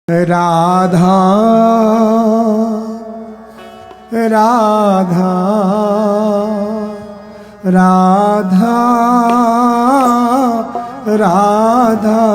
राधा राधा राधा राधा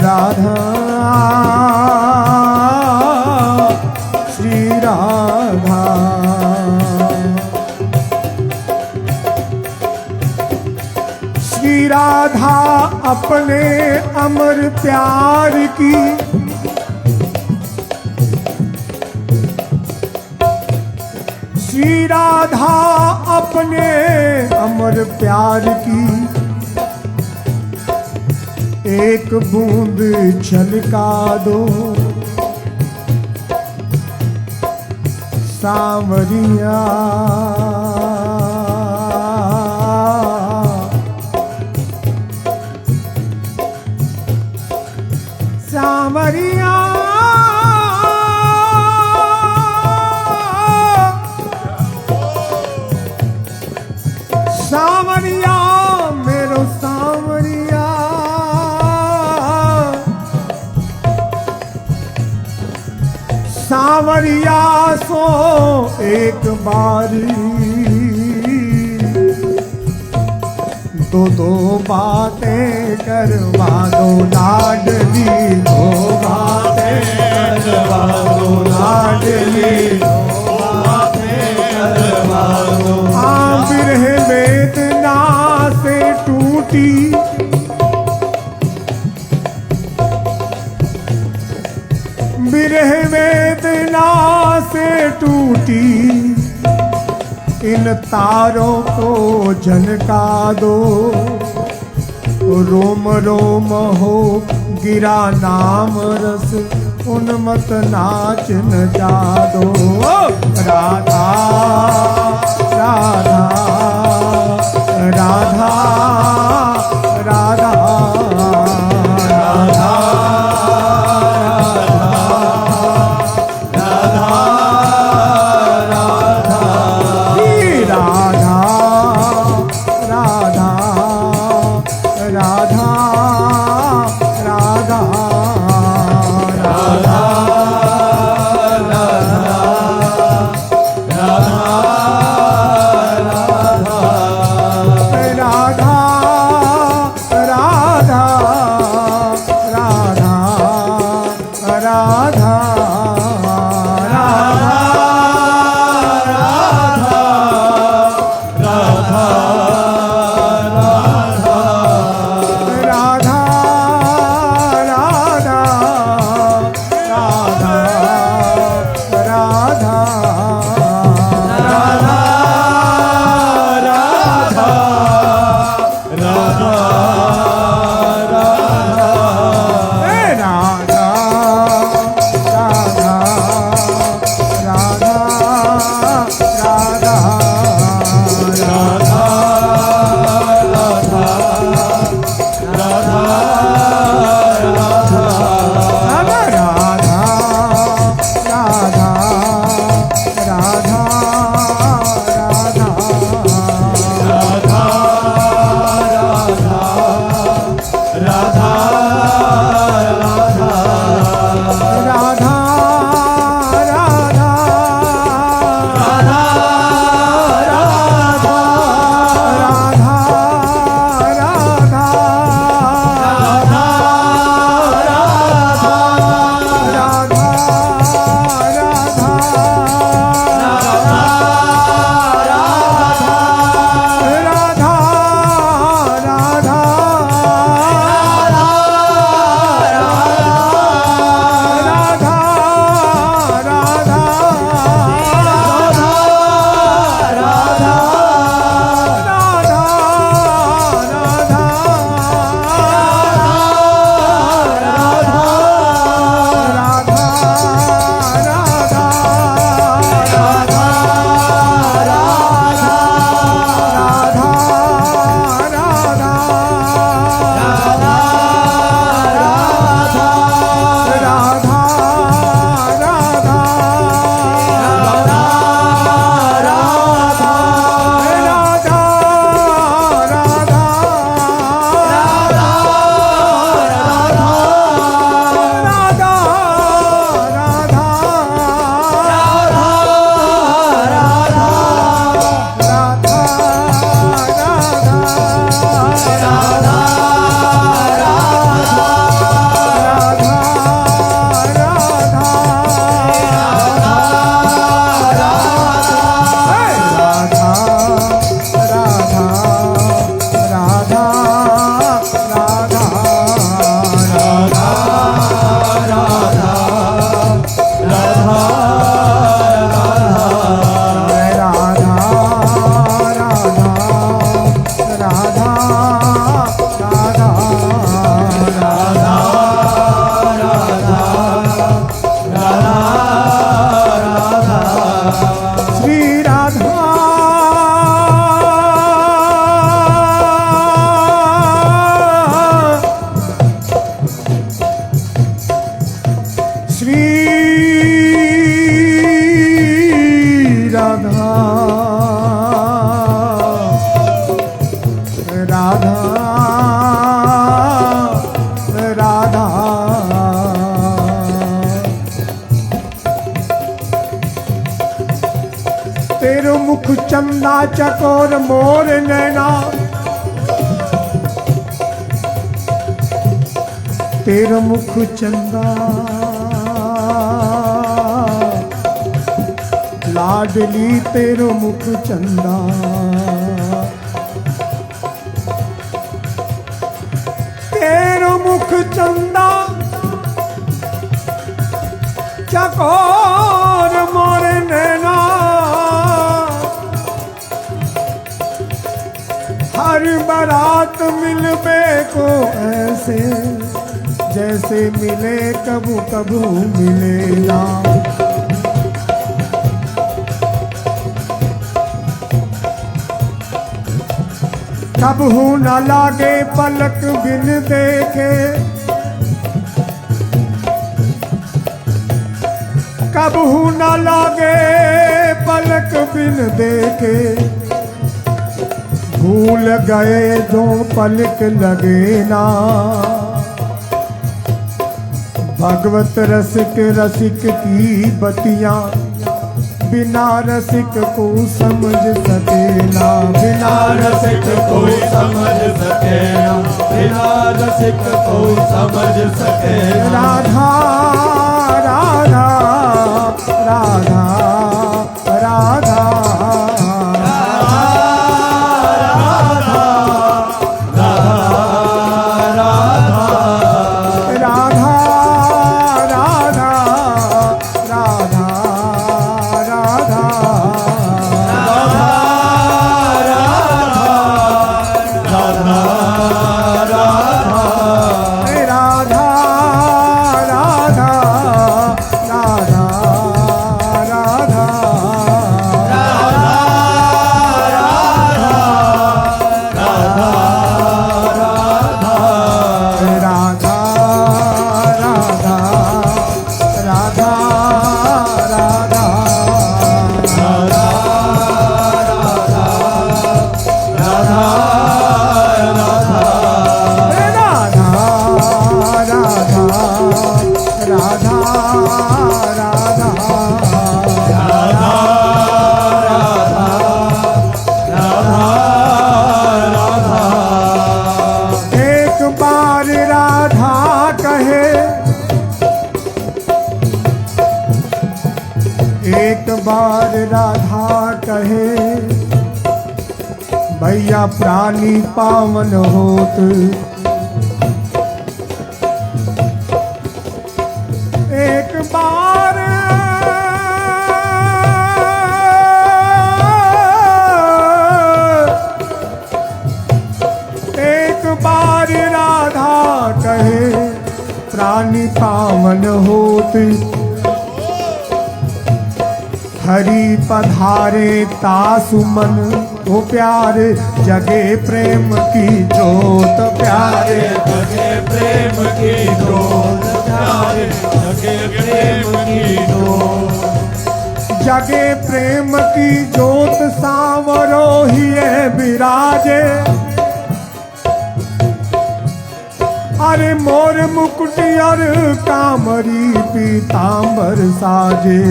राधा श्री राधा श्री राधा अपने अमर प्यार की श्री राधा अपने अमर प्यार की एक बूंद छलका दो सांवरिया सांवरिया सांवरिया मेरो सांवरिया सांवरिया सो एक बारी दो बातें करवा दो लाडली दो बातें करवा दो लाडली दो बातें करवा दो बिरह वेदना से टूटी बिरह वेदना से टूटी इन तारों को झनका दो रोम रोम हो गिरा नाम रस उन्मत नाच न जा दो राधा राधा राधा राधा राधा राधा चकोर मोर नैना तेरा मुख चंदा लाडली तेरो मुख चंदा तेरो मुख चंदा चकोर मोर नैना हर बारात मिलबे को ऐसे जैसे मिले कबू कबू मिले ना कबहू न लागे पलक बिन देखे कबहू न लागे पलक बिन देखे भूल गए जो पलक लगे ना भगवत रसिक रसिक की बतियां बिना रसिक को समझ सके ना बिना रसिक को समझ सके ना बिना रसिक को समझ सके ना राधा राधा राधा राधा एक बार राधा कहे भैया प्राणी पावन होत एक बार राधा कहे प्राणी पावन होत हरि पधारे तासु मन ओ प्यारे जगे प्रेम की जोत प्यारे जगे प्रेम की जोत प्यारे जगे प्रेम की जोत जगे प्रेम की जोत सांवरो ही विराजे अरे मोर मुकुट और कामरी पीतांबर साजे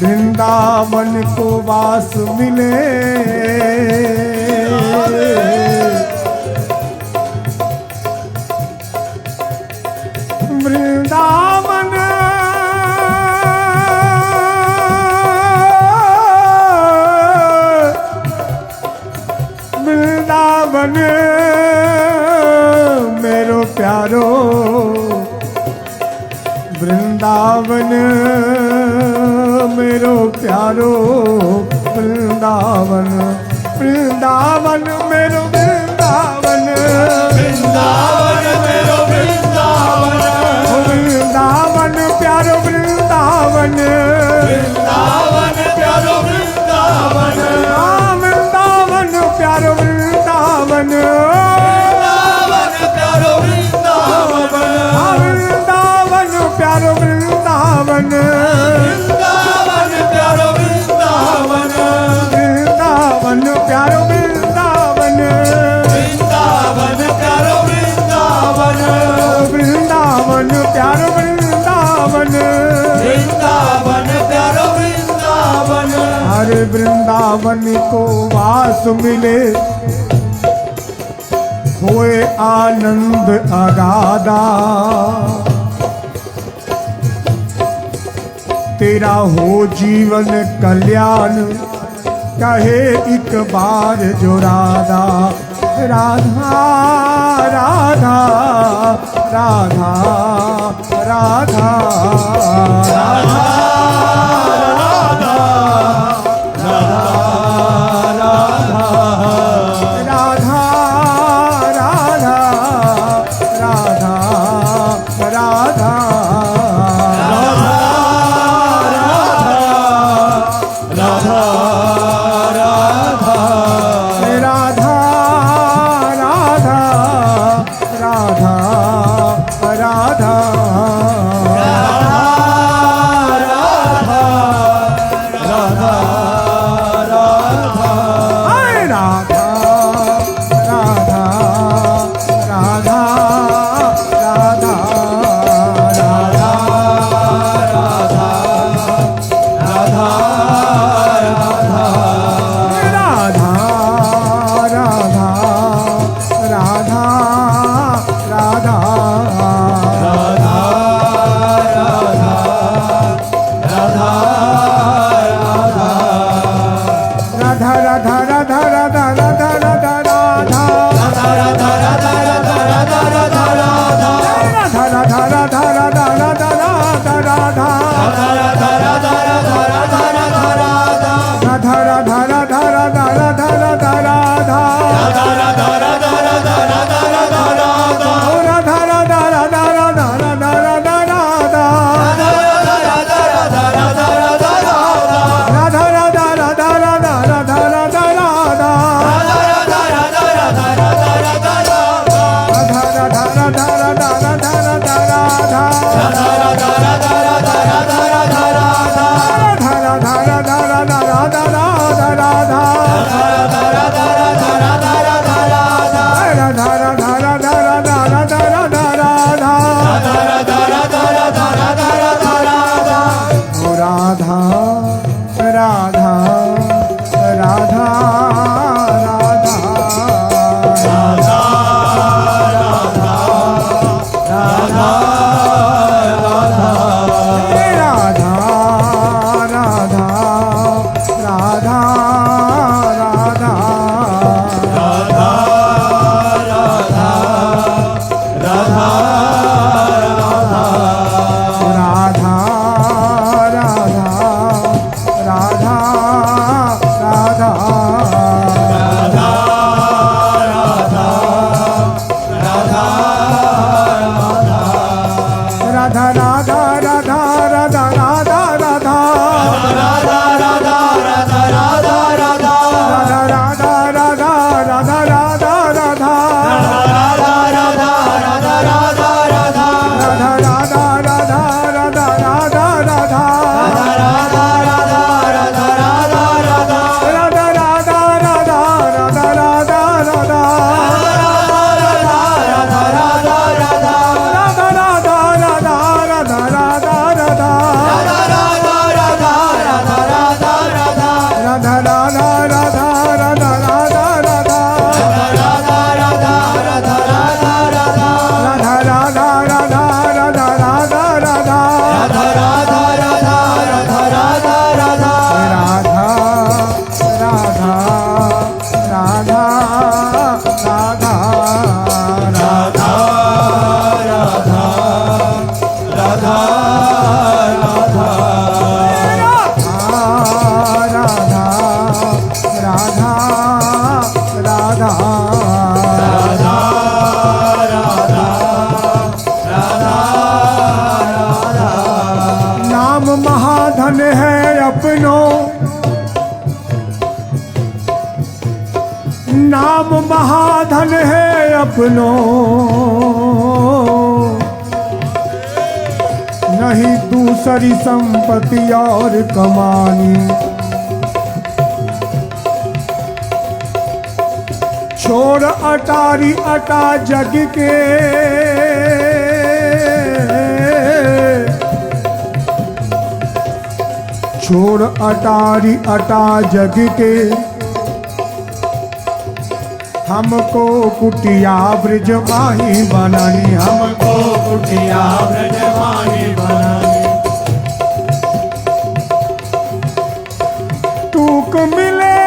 वृंदावन को वास मिले वृंदावन वृंदावन मेरो प्यारो वृंदावन मेरो प्यारो वृंदावन वृंदावन मेरो वृंदावन वृंदावन मेरो वृंदावन वृंदावन प्यारो वृंदावन वृंदावन प्यारो वृंदावन वृंदावन प्यारो वृंदावन वृंदावन प्यारो वृंदावन वृंदावन प्यारो वृंदावन वृंदावन प्यारो वृंदावन वृंदावन प्यारो वृंदावन वृंदावन प्यारो वृंदावन वृंदावन प्यारो वृंदावन को वास मिले, होए आनंद अगाधा। तेरा हो जीवन कल्याण, कहे एक बार जो राधा। राधा राधा राधा राधा राधा नाम महाधन है अपनो, नहीं दूसरी संपत्ति और कमानी। छोड़ अटारी अटा जग के, छोड़ अटारी अटा जग के, हमको कुटिया ब्रज माही बनानी, हमको कुटिया ब्रज माही बनानी। टूक मिले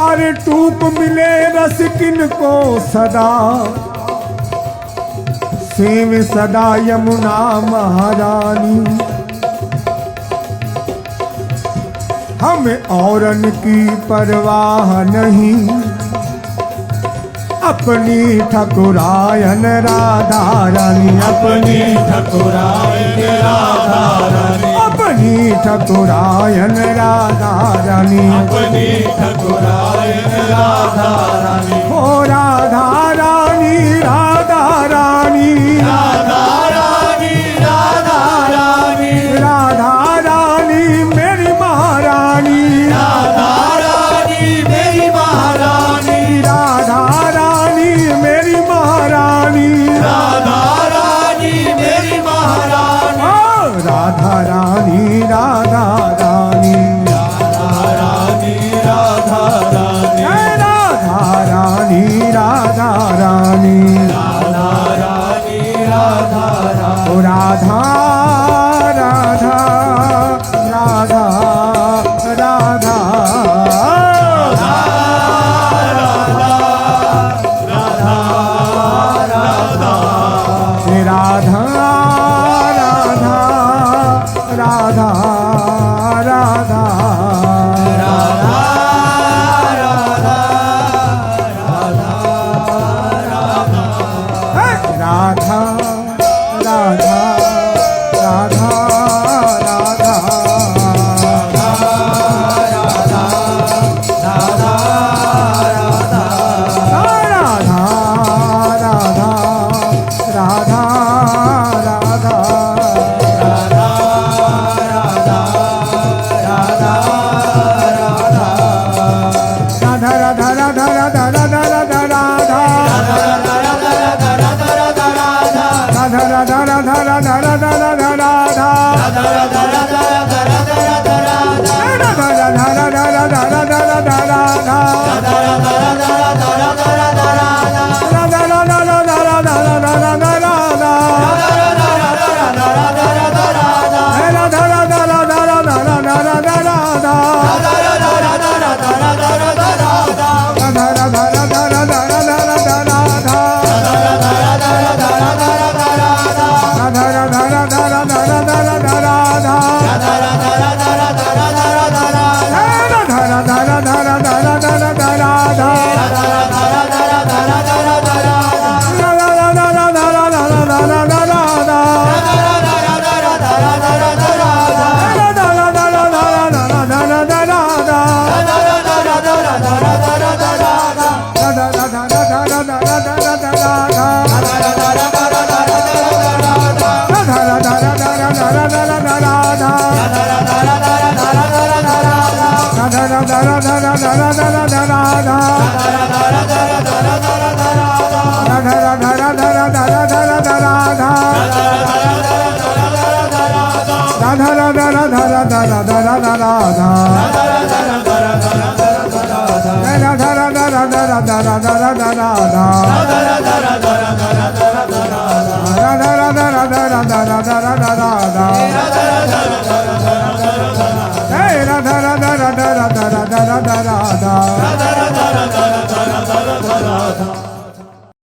अरे टूक मिले रस किनको सदा, सेव सदा यमुना महारानी। हमें औरन की परवाह नहीं, अपनी ठकुरायन राधा रानी, अपनी ठकुरायन राधा रानी, अपनी ठकुरायन राधा रानी, अपनी ठकुरायन राधा रानी। ओ राधा रानी राधा रानी, राधा रानी राधा रानी, राधा रानी मेरी महारानी, राधा रानी मेरी महारानी, राधा रानी मेरी महारानी, राधा रानी मेरी महारानी। ओ राधा रानी राधा रानी, राधा रानी राधा रानी, जय राधा रानी राधा रानी, राधा रानी राधा रानी। ओ राधा राधा राधा राधा राधा राधा राधा राधा राधा राधा राधा